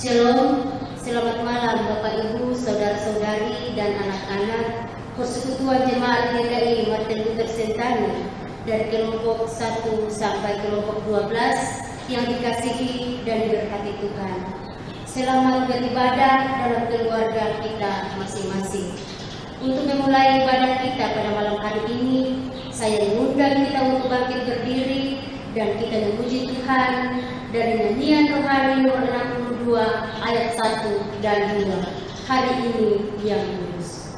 Shalom, selamat malam Bapak Ibu, Saudara-saudari dan anak-anak Persekutuan Jemaat GKI Martin Luther Sentani dari kelompok 1 sampai kelompok 12 yang dikasihi dan diberkati Tuhan. Selamat beribadah dalam keluarga kita masing-masing. Untuk memulai ibadah kita pada malam hari ini, saya mengundang kita untuk bangkit berdiri dan kita memuji Tuhan dari nyanyian rohani nomor 62 ayat 1 dan 2. Hari ini yang kudus.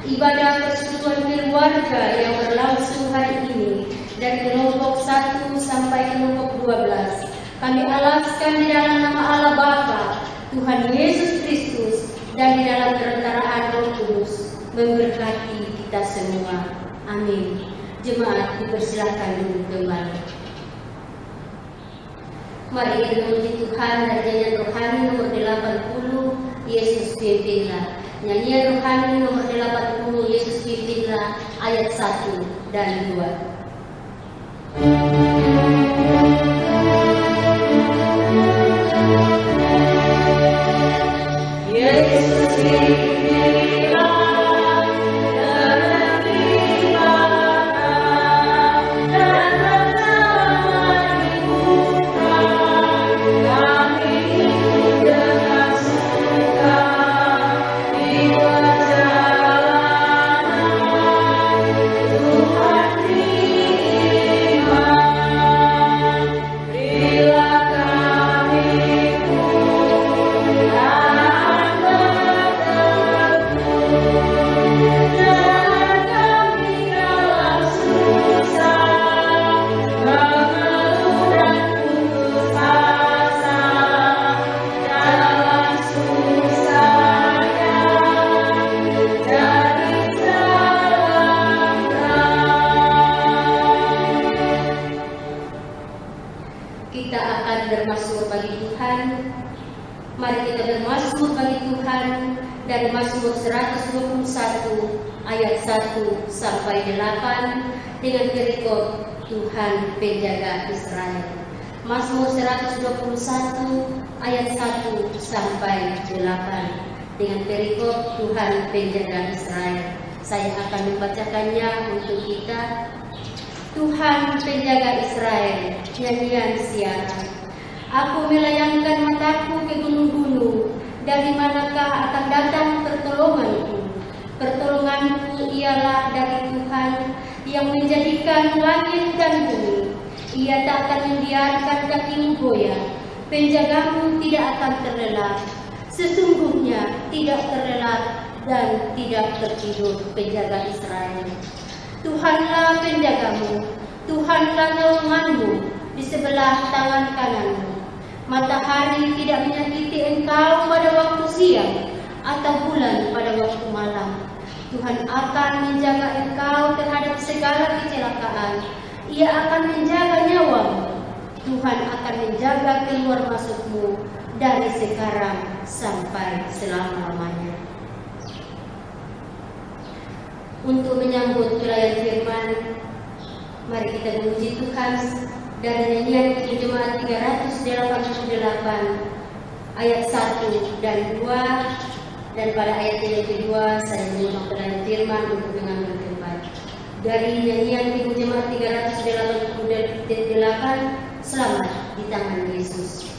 Ibadah persekutuan keluarga yang berlangsung hari ini dari kelompok 1 sampai kelompok 12 kami alaskan di dalam nama Allah Bapa, Tuhan Yesus Kristus, dan di dalam perantaraan Roh Kudus memberkati kita semua. Amin. Jemaat dipersilakan duduk kembali. Mari kita memuji Tuhan dari nyanyian rohani nomor 80, Yesus pimpinlah. Nyanyian rohani nomor 80, Yesus pimpinlah, ayat 1 dan 2. Yesus pimpinlah. Mari kita bermazmur bagi Tuhan dari Mazmur 121 ayat 1 sampai 8 dengan perikop Tuhan penjaga Israel. Mazmur 121 ayat 1 sampai 8 dengan perikop Tuhan penjaga Israel. Saya akan membacakannya untuk kita. Tuhan penjaga Israel, nyanyian siaran. Aku melayangkan mataku ke gunung-gunung, dari manakah akan datang pertolonganku? Pertolonganku ialah dari Tuhan yang menjadikan langit dan bumi. Ia tak akan membiarkan kakimu goyah, penjagamu tidak akan terlelap. Sesungguhnya tidak terlelap dan tidak tertidur penjaga Israel. Tuhanlah penjagamu, Tuhanlah naunganmu di sebelah tangan kananmu. Matahari tidak menyakiti engkau pada waktu siang, atau bulan pada waktu malam. Tuhan akan menjaga engkau terhadap segala kecelakaan. Ia akan menjaga nyawamu. Tuhan akan menjaga keluar masukmu dari sekarang sampai selama-lamanya. Untuk menyambut pelayan firman, mari kita memuji Tuhan dari nyanyian Jemaat 388 ayat 1 dan 2. Dan pada ayat yang kedua saya mengundang pelayan firman untuk mengambil tempat. Dari nyanyian Jemaat 388, Selamat di Tangan Yesus.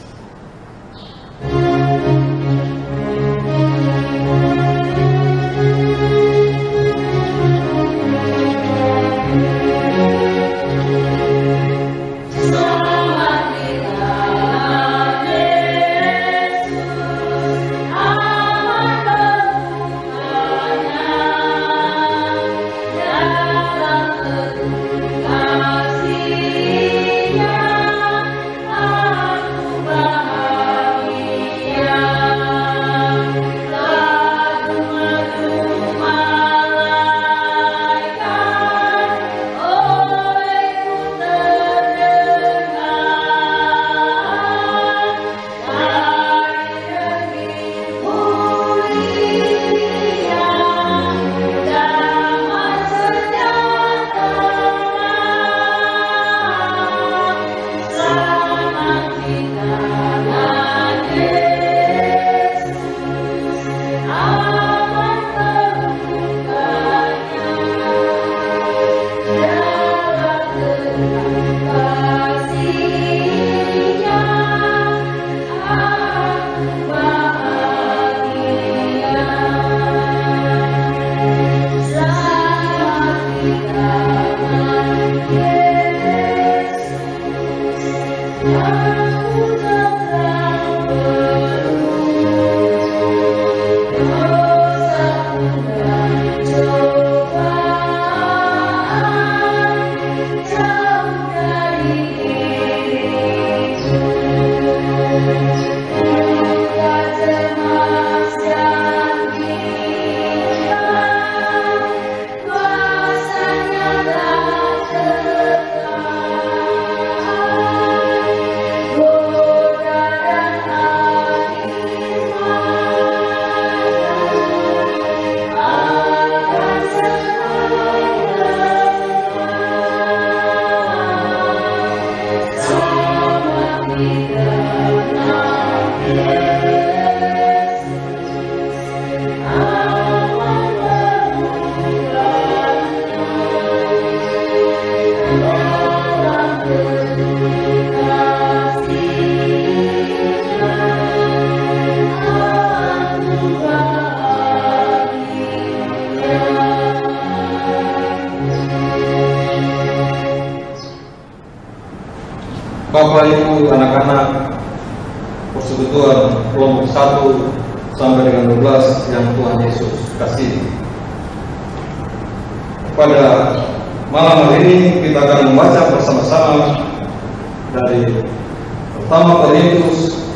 Bapak Ibu, anak-anak persekutuan kelompok 1 sampai dengan 12 yang Tuhan Yesus kasih. Pada malam hari ini kita akan membaca bersama-sama dari pertama Korintus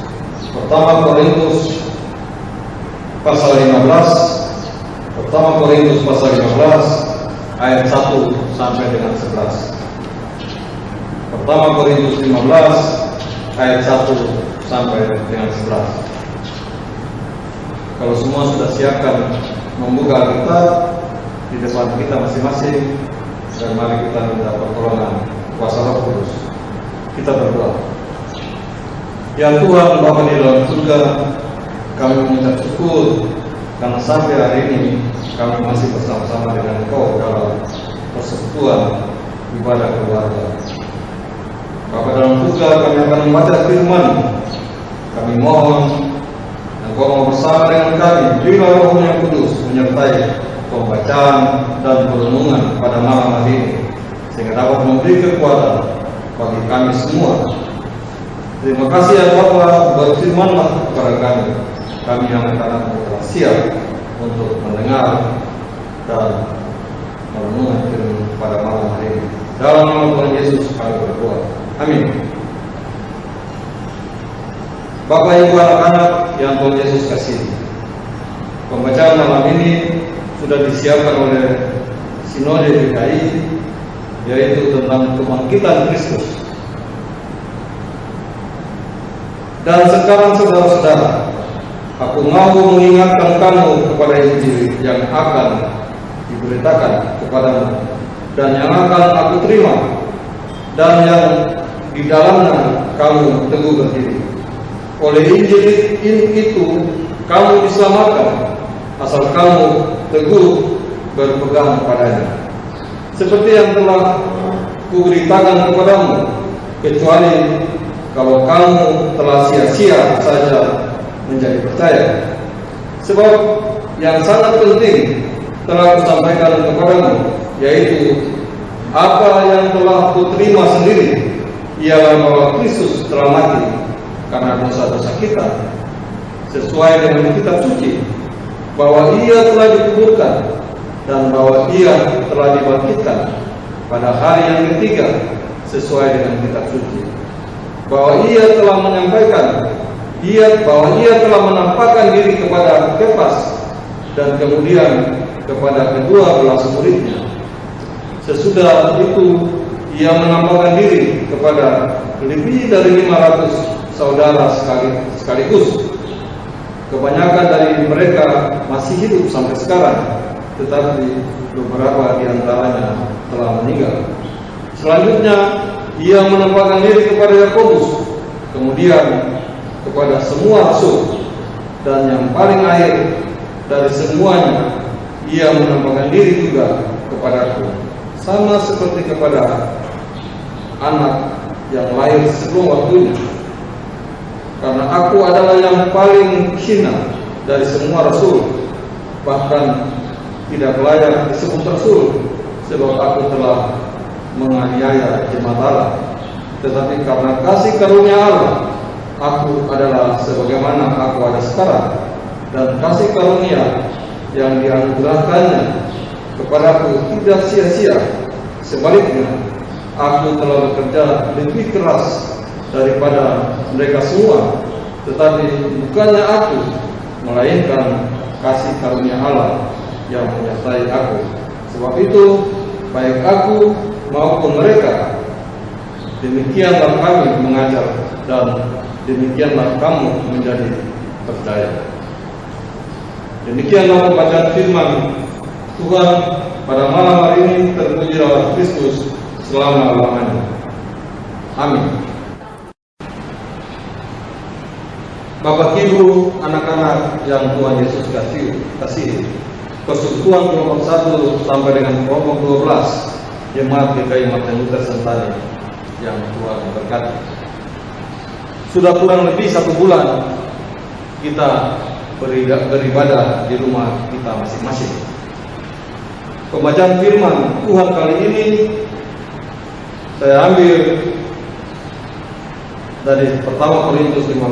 pasal 15, pertama Korintus pasal 15 ayat 1 sampai dengan 11. Pertama Korintus 15 ayat 1 sampai dengan 11. Kalau semua sudah siapkan membuka Alkitab di depan kita masing-masing, dan mari kita minta pertolongan kuasa Roh Kudus. Kita berdoa. Ya Tuhan Bapa di dalam surga, kami mengucap syukur karena sampai hari ini kami masih bersama-sama dengan Engkau dalam persekutuan ibadah keluarga. Bapa dalam surga, kami akan membaca firman. Kami mohon Engkau mau bersama dengan kami, berilah Roh yang Kudus menyertai pembacaan dan perenungan pada malam hari ini, sehingga dapat memberi kekuatan bagi kami semua. Terima kasih ya Bapa, berfirmanlah kepada kami. kami anak-anak telah siap untuk mendengar dan merenungkan firman pada malam hari ini. Dalam nama Tuhan Yesus kami berdoa. Amin. Bapak Ibu anak-anak yang Tuhan Yesus kasihi, pembacaan malam ini sudah disiapkan oleh Sinode GKI, yaitu tentang kebangkitan Kristus. Dan sekarang saudara-saudara, aku mau mengingatkan kamu kepada Injil yang akan diberitakan kepadamu dan yang akan aku terima dan yang di dalamnya kamu teguh berdiri. Oleh Injil itu kamu diselamatkan asal kamu teguh berpegang padanya. Seperti yang telah kuberitakan kepadamu, kecuali kalau kamu telah sia-sia saja menjadi percaya. Sebab yang sangat penting telah kusampaikan kepadamu, yaitu apa yang telah kuterima sendiri, ialah bahwa Kristus telah mati karena dosa-dosa kita, sesuai dengan kitab suci, bahwa Ia telah dikuburkan dan bahwa Ia telah dibangkitkan pada hari yang ketiga, sesuai dengan kitab suci, bahwa Ia telah menyampaikan bahwa Ia telah menampakkan diri kepada Kefas dan kemudian kepada kedua belas muridnya. Sesudah itu Ia menampakkan diri kepada lebih dari 500 saudara sekaligus. Kebanyakan dari mereka masih hidup sampai sekarang, tetapi beberapa di antaranya telah meninggal. Selanjutnya Ia menampakkan diri kepada Yakobus, kemudian kepada semua rasul, dan yang paling akhir dari semuanya Ia menampakkan diri juga kepadaku, sama seperti kepada anak yang lahir sebelum waktunya. Karena aku adalah yang paling hina dari semua rasul, bahkan tidak layak disebut rasul, sebab aku telah menganiaya jemaat Allah. Tetapi karena kasih karunia Allah, aku adalah sebagaimana aku ada sekarang, dan kasih karunia yang dianugerahkannya kepadaku tidak sia-sia. Sebaliknya, aku telah bekerja lebih keras daripada mereka semua, tetapi bukannya aku, melainkan kasih karunia Allah yang menyertai aku. Sebab itu, baik aku maupun mereka, demikianlah kami mengajar dan demikianlah kamu menjadi percaya. Demikianlah pembacaan firman Tuhan pada malam hari ini. Terpujilah Kristus selama-lamanya. Amin. Bapak Ibu, anak-anak yang Tuhan Yesus kasih, persekutuan kelompok 1 sampai dengan kelompok 12 Jemaat GKI Martin Luther Sentani yang Tuhan berkati. Sudah kurang lebih 1 bulan kita beribadah di rumah kita masing-masing. Pembacaan firman Tuhan kali ini saya ambil dari pertama Korintus 15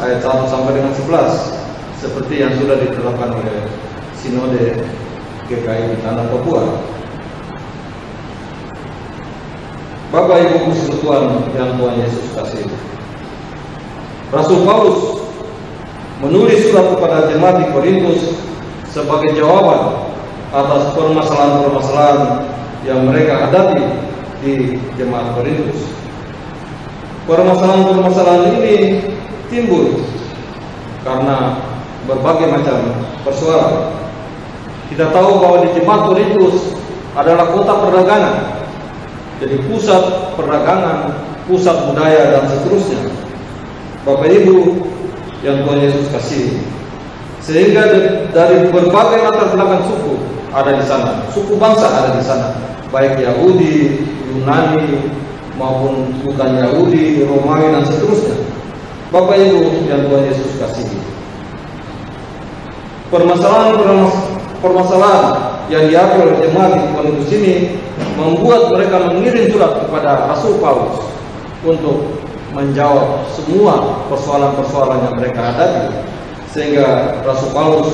ayat 1 sampai dengan 11, seperti yang sudah ditetapkan oleh Sinode GKI di Tanah Papua. Bapak Ibu persekutuan yang Tuhan Yesus kasih, Rasul Paulus menulis surat kepada jemaat di Korintus sebagai jawaban atas permasalahan-permasalahan yang mereka hadapi di jemaat Korintus. Permasalahan-permasalahan ini timbul karena berbagai macam persoalan. Kita tahu bahwa di jemaat Korintus adalah kota perdagangan, jadi pusat perdagangan, pusat budaya dan seterusnya. Bapak Ibu yang Tuhan Yesus kasih, sehingga dari berbagai latar belakang suku ada di sana, suku bangsa ada di sana, baik Yahudi, Yunani maupun bukan Yahudi, Romawi dan seterusnya. Bapak Ibu yang Tuhan Yesus kasih, permasalahan yang diakui oleh jemaat di Korintus ini membuat mereka mengirim surat kepada Rasul Paulus untuk menjawab semua persoalan-persoalan yang mereka hadapi, sehingga Rasul Paulus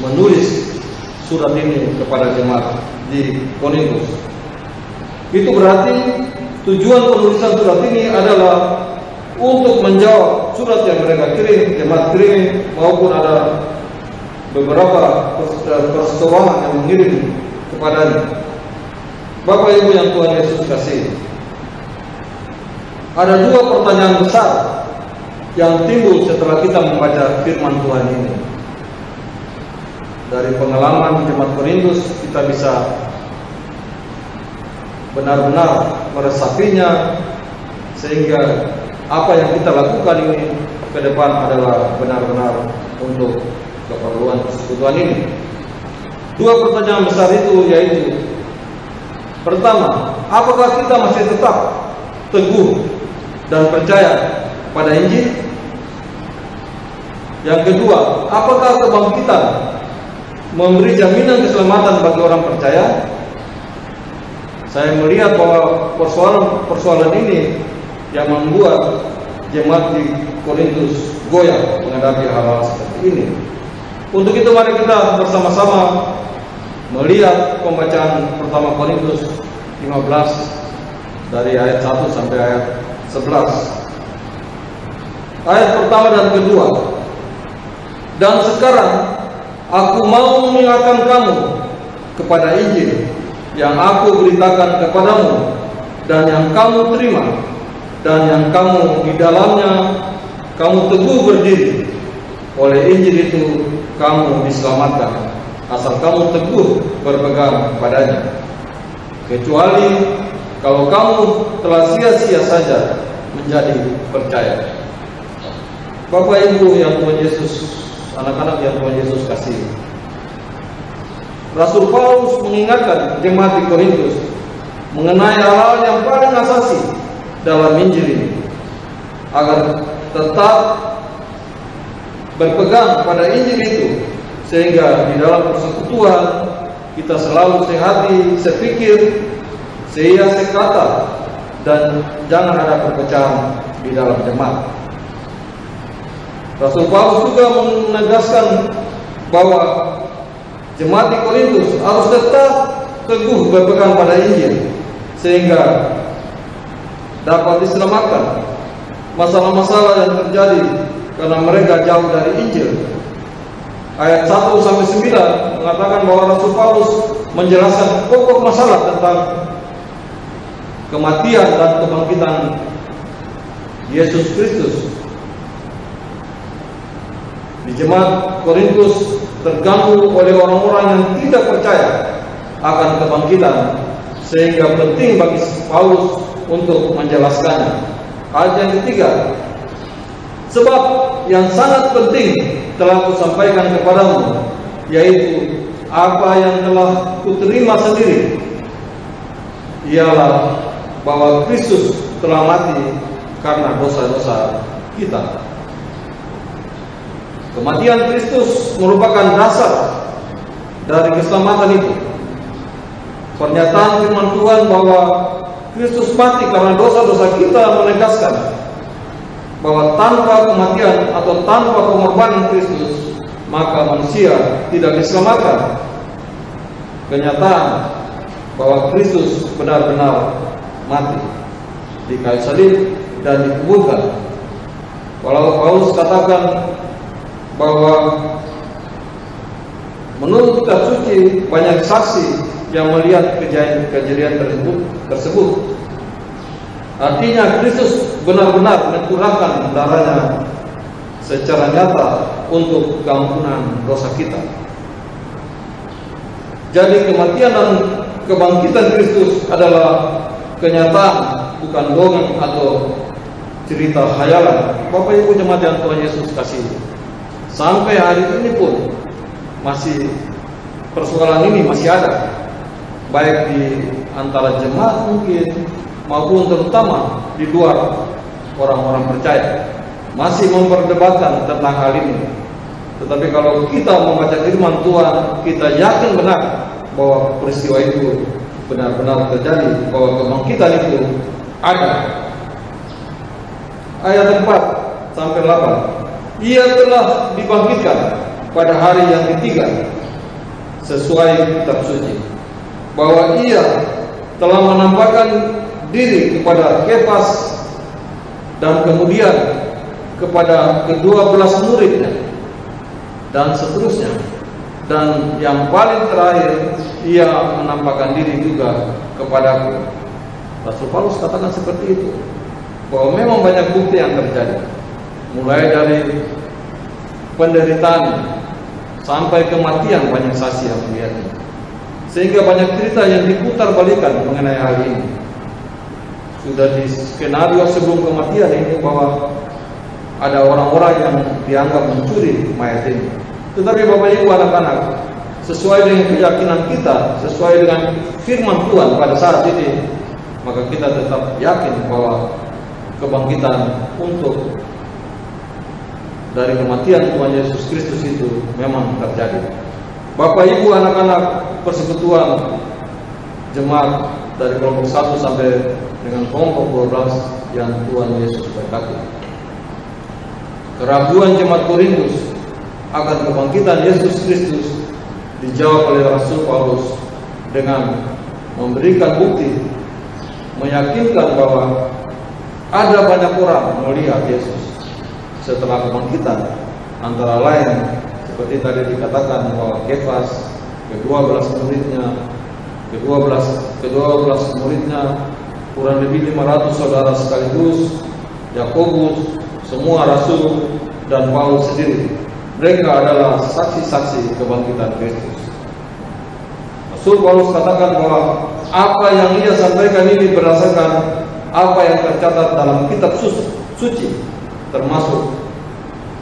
menulis surat ini kepada jemaat di Korintus. Itu berarti tujuan penulisan surat ini adalah untuk menjawab surat yang mereka kirim, jemaat kirim, maupun ada beberapa perseteruan yang mengirim kepadanya. Bapak Ibu yang Tuhan Yesus kasih, ada dua pertanyaan besar yang timbul setelah kita membaca firman Tuhan ini. Dari pengalaman jemaat Korintus, kita bisa benar-benar meresapinya, sehingga apa yang kita lakukan ini ke depan adalah benar-benar untuk keperluan persekutuan ini. Dua pertanyaan besar itu yaitu, pertama, apakah kita masih tetap teguh dan percaya pada Injil? Yang kedua, apakah kebangkitan memberi jaminan keselamatan bagi orang percaya? Saya melihat bahwa persoalan ini yang membuat jemaat di Korintus goyah menghadapi hal-hal seperti ini. Untuk itu mari kita bersama-sama melihat pembacaan pertama Korintus 15 dari ayat 1 sampai ayat 11. Ayat pertama dan kedua. Dan sekarang aku mau mengingatkan kamu kepada Injil yang aku beritakan kepadamu, dan yang kamu terima, dan yang kamu di dalamnya kamu teguh berdiri. Oleh Injil itu kamu diselamatkan, asal kamu teguh berpegang padanya. Kecuali kalau kamu telah sia-sia saja menjadi percaya. Bapak Ibu yang Tuhan Yesus, anak-anak yang Tuhan Yesus kasih, Rasul Paulus mengingatkan jemaat di Korintus mengenai hal-hal yang paling asasi dalam Injil ini, agar tetap berpegang pada Injil itu, sehingga di dalam persekutuan kita selalu sehati, sepikir, seia sekata, dan jangan ada perpecahan di dalam jemaat. Rasul Paulus juga menegaskan bahwa jemaat di Korintus harus tetap teguh berpegang pada Injil, sehingga dapat diselamatkan masalah-masalah yang terjadi karena mereka jauh dari Injil. Ayat 1 sampai 9 mengatakan bahwa Rasul Paulus menjelaskan pokok masalah tentang kematian dan kebangkitan Yesus Kristus. Di jemaat Korintus terganggu oleh orang-orang yang tidak percaya akan kebangkitan, sehingga penting bagi Paulus untuk menjelaskannya. Ayat yang ketiga, sebab yang sangat penting telah kusampaikan kepadamu, yaitu apa yang telah kuterima sendiri, ialah bahwa Kristus telah mati karena dosa-dosa kita. Kematian Kristus merupakan dasar dari keselamatan itu. Pernyataan firman Tuhan bahwa Kristus mati karena dosa-dosa kita menegaskan bahwa tanpa kematian atau tanpa pengorbanan Kristus, maka manusia tidak diselamatkan. Kenyataan bahwa Kristus benar-benar mati di kayu salib dan dikuburkan. Walau Paulus katakan bahwa menurut kitab suci banyak saksi yang melihat kejadian tersebut. Artinya Kristus benar-benar mencurahkan darahnya secara nyata untuk keampunan dosa kita. Jadi kematian dan kebangkitan Kristus adalah kenyataan, bukan dongeng atau cerita khayalan. Bapak Ibu jemaat yang Tuhan Yesus kasih, sampai hari ini pun masih persoalan ini masih ada, baik di antara jemaat mungkin maupun terutama di luar orang-orang percaya masih memperdebatkan tentang hal ini. Tetapi kalau kita membaca firman Tuhan, kita yakin benar bahwa peristiwa itu benar-benar terjadi, bahwa kebangkitan itu ada. Ayat 4 sampai 8. Ia telah dibangkitkan pada hari yang ketiga sesuai kitab suci, bahwa ia telah menampakkan diri kepada Kefas dan kemudian kepada ke-12 muridnya dan seterusnya, dan yang paling terakhir ia menampakkan diri juga kepadaku. Rasul Paulus katakan seperti itu, bahwa memang banyak bukti yang terjadi, mulai dari penderitaan sampai kematian, banyak saksi yang melihatnya, sehingga banyak cerita yang diputar balikan mengenai hal ini. Sudah di skenario sebelum kematian ini bahwa ada orang-orang yang dianggap mencuri mayat ini. Tetapi Bapak Ibu anak-anak, sesuai dengan keyakinan kita, sesuai dengan firman Tuhan pada saat ini, maka kita tetap yakin bahwa kebangkitan untuk dari kematian Tuhan Yesus Kristus itu memang terjadi. Bapak Ibu anak-anak persekutuan jemaat dari kelompok 1 sampai dengan kelompok 12 yang Tuhan Yesus berkati. Keraguan jemaat Korintus akan kebangkitan Yesus Kristus dijawab oleh Rasul Paulus dengan memberikan bukti, meyakinkan bahwa ada banyak orang melihat Yesus setelah kebangkitan, antara lain seperti tadi dikatakan bahwa Kefas, ke-12 muridnya, kurang lebih 500 saudara sekaligus, Yakobus, semua rasul, dan Paulus sendiri. Mereka adalah saksi-saksi kebangkitan Kristus. Rasul Paulus katakan bahwa apa yang ia sampaikan ini berdasarkan apa yang tercatat dalam kitab suci, termasuk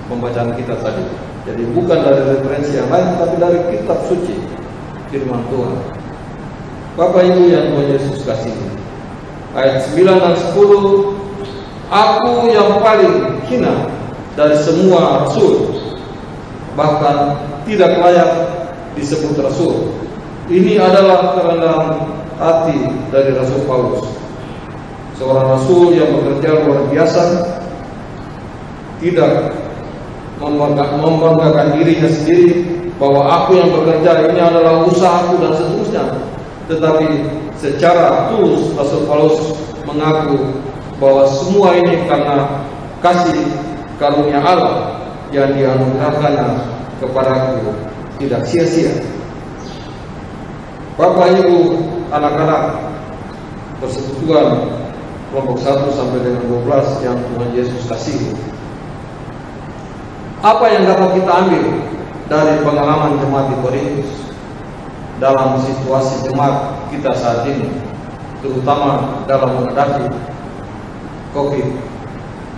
pembacaan kita tadi. Jadi bukan dari referensi yang lain, tapi dari kitab suci, firman Tuhan. Bapak Ibu yang Tuhan Yesus kasihi, ayat 9 dan 10, aku yang paling hina dari semua rasul, bahkan tidak layak disebut rasul. Ini adalah kerendahan hati dari Rasul Paulus, seorang rasul yang bekerja luar biasa, tidak membanggakan dirinya sendiri bahwa aku yang bekerja ini adalah usahaku dan seterusnya, tetapi secara tulus Rasul Paulus mengaku bahwa semua ini karena kasih karunia Allah yang dianugerahkannya kepadaku tidak sia-sia. Bapak Ibu anak-anak persekutuan kelompok 1 sampai dengan 12 yang Tuhan Yesus kasihi, apa yang dapat kita ambil dari pengalaman jemaat di Korintus dalam situasi jemaat kita saat ini, terutama dalam menghadapi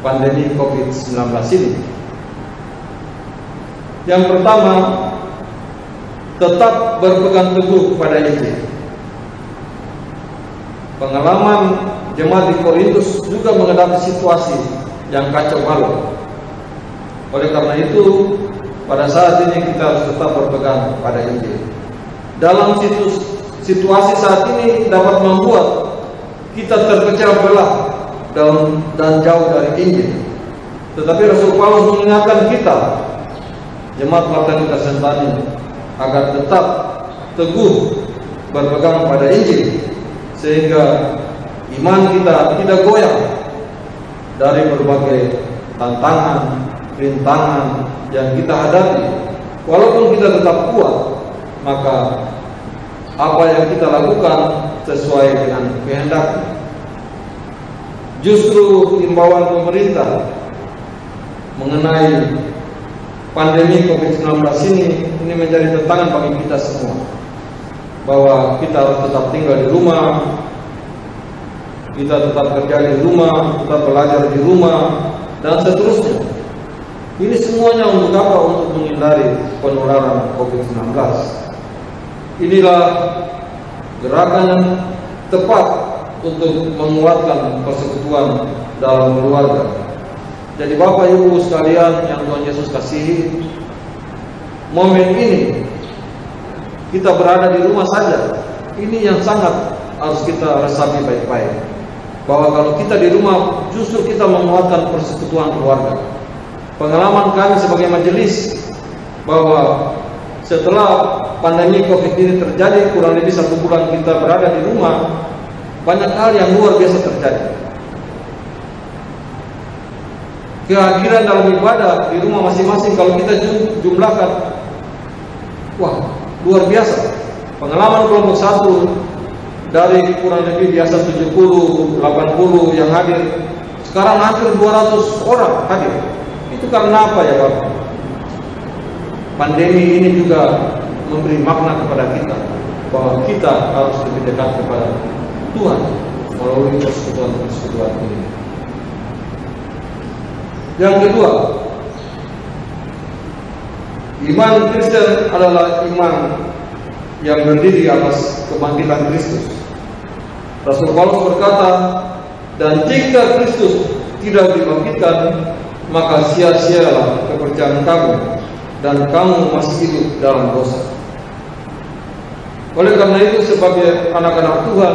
pandemi COVID-19 ini? Yang pertama, tetap berpegang teguh pada Injil. Pengalaman jemaat di Korintus juga menghadapi situasi yang kacau balau. Oleh karena itu, pada saat ini kita harus tetap berpegang pada Injil. Dalam situasi saat ini dapat membuat kita terpecah belah dan jauh dari Injil. Tetapi Rasul Paulus mengingatkan kita, jemaat Martani Kasentani, agar tetap teguh berpegang pada Injil, sehingga iman kita tidak goyah dari berbagai tantangan, rintangan yang kita hadapi. Walaupun kita tetap kuat, maka apa yang kita lakukan sesuai dengan kehendak. Justru imbauan pemerintah mengenai pandemi COVID-19 ini menjadi tantangan bagi kita semua, bahwa kita harus tetap tinggal di rumah, kita tetap kerja di rumah, tetap belajar di rumah, dan seterusnya. Ini semuanya untuk apa? Untuk menghindari penularan COVID-19. Inilah gerakan yang tepat untuk menguatkan persekutuan dalam keluarga. Jadi Bapak Ibu sekalian yang Tuhan Yesus kasihi, momen ini kita berada di rumah saja, ini yang sangat harus kita resapi baik-baik, bahwa kalau kita di rumah justru kita menguatkan persekutuan keluarga. pengalaman kami sebagai majelis bahwa setelah pandemi COVID ini terjadi, kurang lebih 1 bulan kita berada di rumah, banyak hal yang luar biasa terjadi. Kehadiran dalam ibadah di rumah masing-masing kalau kita jumlahkan, wah, luar biasa. Pengalaman kelompok 1 dari kurang lebih biasa 70, 80 yang hadir, sekarang hampir 200 orang hadir. Itu karena apa ya Bapak? Pandemi ini juga memberi makna kepada kita bahwa kita harus lebih dekat kepada Tuhan melalui persekutuan ini. Yang kedua, iman Kristen adalah iman yang berdiri atas kebangkitan Kristus. Rasul Paulus berkata, dan jika Kristus tidak dibangkitkan, maka sia-sialah kepercayaan kamu dan kamu masih hidup dalam dosa. Oleh karena itu, sebagai anak-anak Tuhan,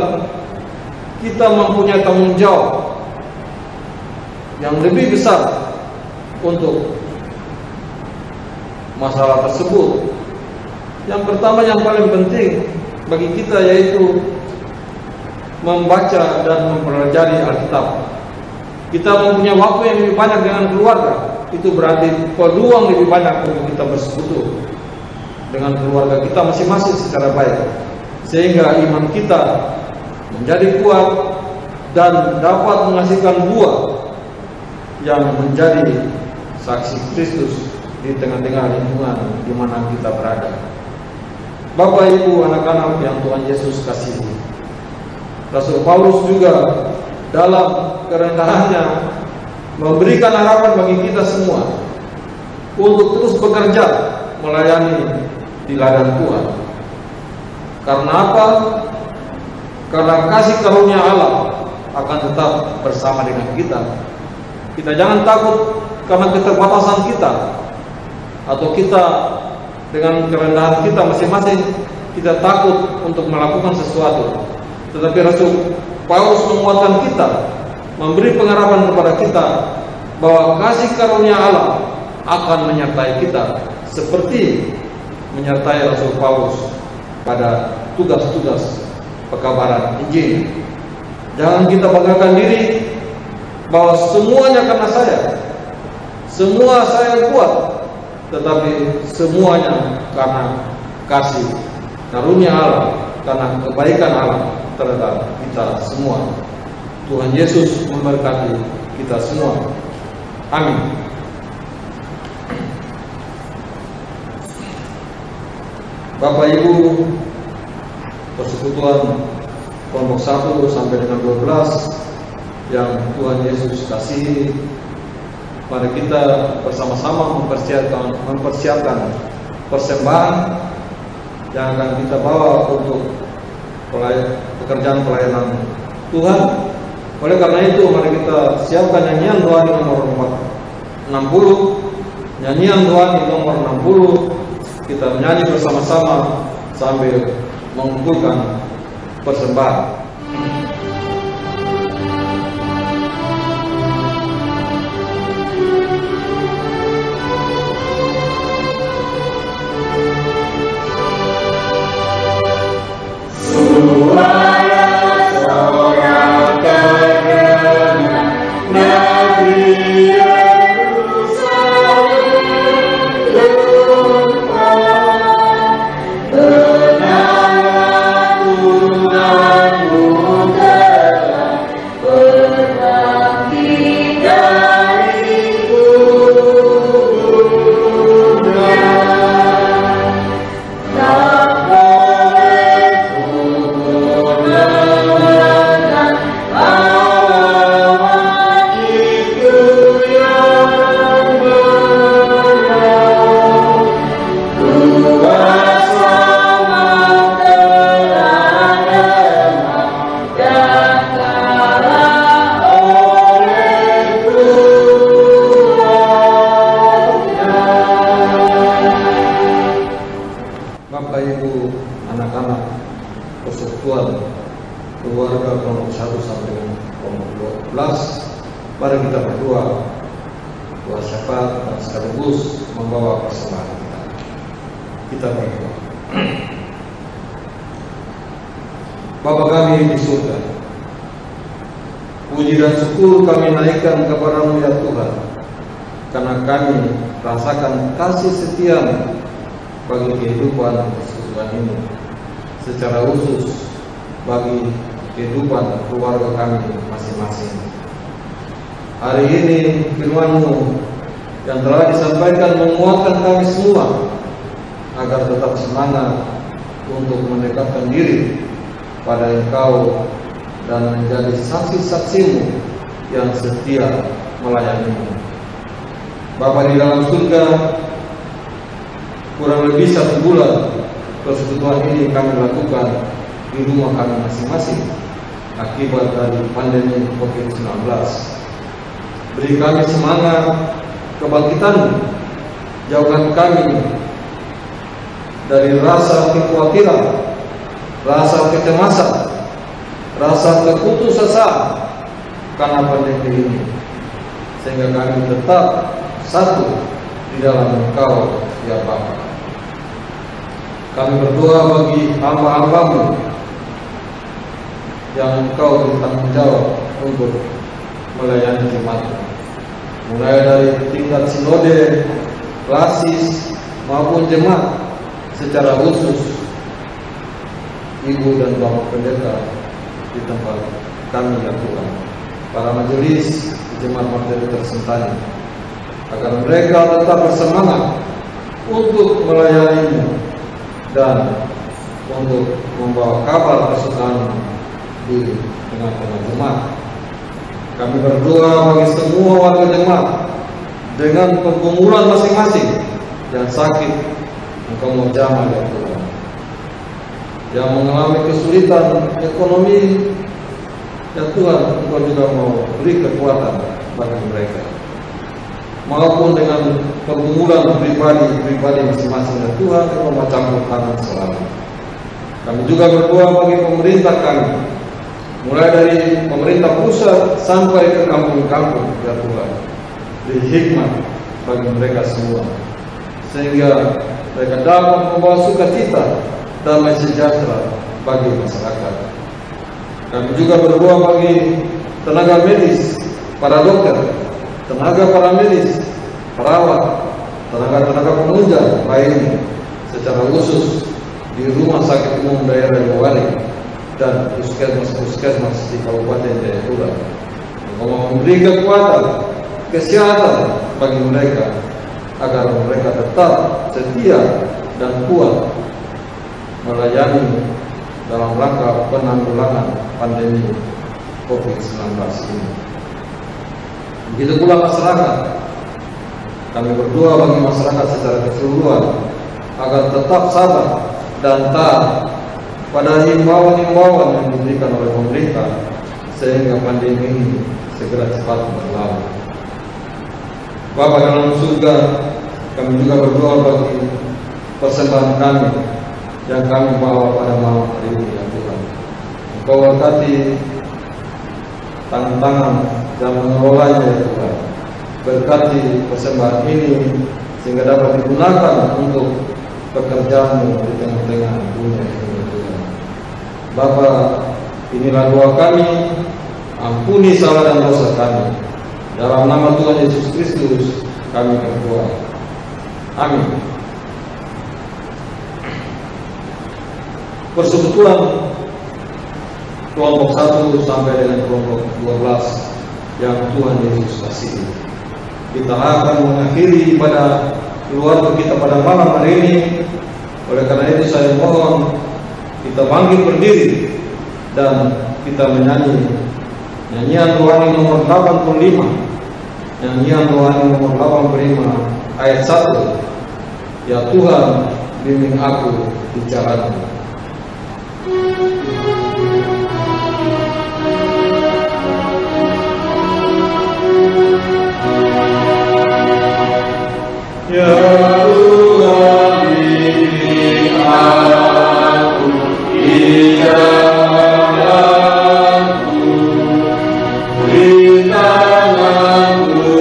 kita mempunyai tanggung jawab yang lebih besar untuk masalah tersebut. Yang pertama, yang paling penting bagi kita yaitu membaca dan mempelajari Alkitab. Kita mempunyai waktu yang lebih banyak dengan keluarga. Itu berarti peluang lebih banyak untuk kita bersekutu dengan keluarga kita masing-masing secara baik, sehingga iman kita menjadi kuat dan dapat menghasilkan buah yang menjadi saksi Kristus di tengah-tengah lingkungan di mana kita berada. Bapak, Ibu, anak-anak yang Tuhan Yesus kasihi, Rasul Paulus juga dalam kerendahannya memberikan harapan bagi kita semua untuk terus bekerja melayani di ladang Tuhan. Karena apa? Karena kasih karunia Allah akan tetap bersama dengan kita. Kita jangan takut karena keterbatasan kita, atau kita dengan kerendahan kita masing-masing, kita takut untuk melakukan sesuatu. Tetapi Rasul Paulus menguatkan kita, memberi pengharapan kepada kita bahwa kasih karunia Allah akan menyertai kita, seperti menyertai Rasul Paulus pada tugas-tugas pekabaran Injil. Jangan kita banggakan diri bahwa semuanya karena saya, semua saya kuat, tetapi semuanya karena kasih karunia Allah, karena kebaikan Allah terhadap kita semua. Tuhan Yesus memberkati kita semua. Amin. Bapak Ibu, persekutuan kelompok 1 sampai dengan 12 yang Tuhan Yesus kasihi, mari kita bersama-sama mempersiapkan persembahan yang akan kita bawa untuk pekerjaan pelayanan Tuhan. Oleh karena itu, mari kita siapkan nyanyian doa di nomor 60, nyanyian doa di nomor 60. Kita menyanyi bersama-sama sambil mengumpulkan persembahan. doa syafaat dan sekaligus membawa persembahan kita. Kita berdoa. Bapa kami di surga, puji dan syukur kami naikkan kepada-Mu ya Tuhan, karena kami rasakan kasih setia bagi kehidupan persekutuan ini, secara khusus bagi kehidupan keluarga kami masing-masing. Hari ini firman-Mu yang telah disampaikan menguatkan kami semua agar tetap semangat untuk mendekatkan diri pada Engkau dan menjadi saksi-saksi-Mu yang setia melayani-Mu. Bapa di dalam surga, kurang lebih 1 bulan persekutuan ini kami lakukan di rumah kami masing-masing akibat dari pandemi COVID-19. Beri kami semangat kebangkitan, jauhkan kami dari rasa kekhawatiran, rasa kecemasan, rasa keputusasaan karena pandemi ini, sehingga kami tetap satu di dalam Engkau ya Bapa. Kami berdoa bagi hamba-hamba-Mu yang Engkau bertanggung jawab untuk melayani jemaat, mulai dari tingkat sinode, klasis maupun jemaat secara khusus Ibu dan Bapak Pendeta di tempat kami ya Tuhan, para majelis jemaat materi tersentani, agar mereka tetap bersemangat untuk melayani-Mu dan untuk membawa kabar kesukaan di tengah-tengah jemaat. Kami berdoa bagi semua warga jemaat dengan pergumulan masing-masing yang sakit, Engkau mau jamah ya Tuhan, yang mengalami kesulitan ekonomi ya Tuhan, Engkau juga mau beri kekuatan bagi mereka, maupun dengan pergumulan pribadi masing-masing ya Tuhan, Engkau mau campur tangan selalu. Kami juga berdoa bagi pemerintah kami, mulai dari pemerintah pusat sampai ke kampung-kampung ya Tuhan, beri hikmat bagi mereka semua, sehingga mereka dapat membawa sukacita, damai sejahtera bagi masyarakat. Kami juga berdoa bagi tenaga medis, para dokter, tenaga paramedis, perawat, tenaga-tenaga penunjang lainnya, secara khusus di Rumah Sakit Umum Daerah Yowali dan puskesmas di Kabupaten Jayapura. Engkau memberi kekuatan, kesehatan bagi mereka, agar mereka tetap setia dan kuat melayani dalam rangka penanggulangan pandemi COVID-19 ini. Begitu pula masyarakat. Kami berdoa bagi masyarakat secara keseluruhan agar tetap sabar dan taat pada himbauan-himbauan yang diberikan oleh pemerintah, sehingga pandemi ini segera cepat berlalu. Bapa dalam surga, kami juga berdoa bagi persembahan kami yang kami bawa pada malam hari ini ya Tuhan. Engkau berkati tangan-tangan yang mengelolanya ya Tuhan. Berkati persembahan ini sehingga dapat digunakan untuk pekerjaan-Mu di tengah-tengah dunia ini ya Tuhan. Bapa, inilah doa kami, ampuni salah dan dosa kami. Dalam nama Tuhan Yesus Kristus kami berdoa. Amin. Persekutuan kelompok 1 sampai dengan kelompok 12 yang Tuhan Yesus kasihi, kita akan mengakhiri pada keluarga kita pada malam hari ini. Oleh karena itu saya mohon kita bangkit berdiri dan kita menyanyi nyanyian rohani nomor 85. Nyanyian rohani nomor 85 ayat 1. Ya Tuhan, bimbing aku di jalan-Mu. Ya Tuhan, bimbing aku di jalan-Mu. Beri tangan-Mu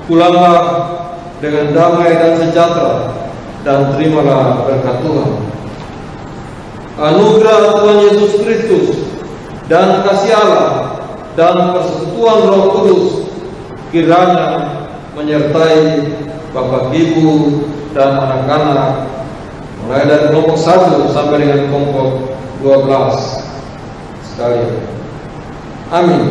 Pulanglah dengan damai dan sejahtera, dan terimalah berkat Tuhan. Anugerah Tuhan Yesus Kristus dan kasih Allah dan persekutuan Roh Kudus kiranya menyertai Bapak, Ibu, dan anak-anak mulai dari kelompok 1 sampai dengan kelompok 12 sekali. Amin.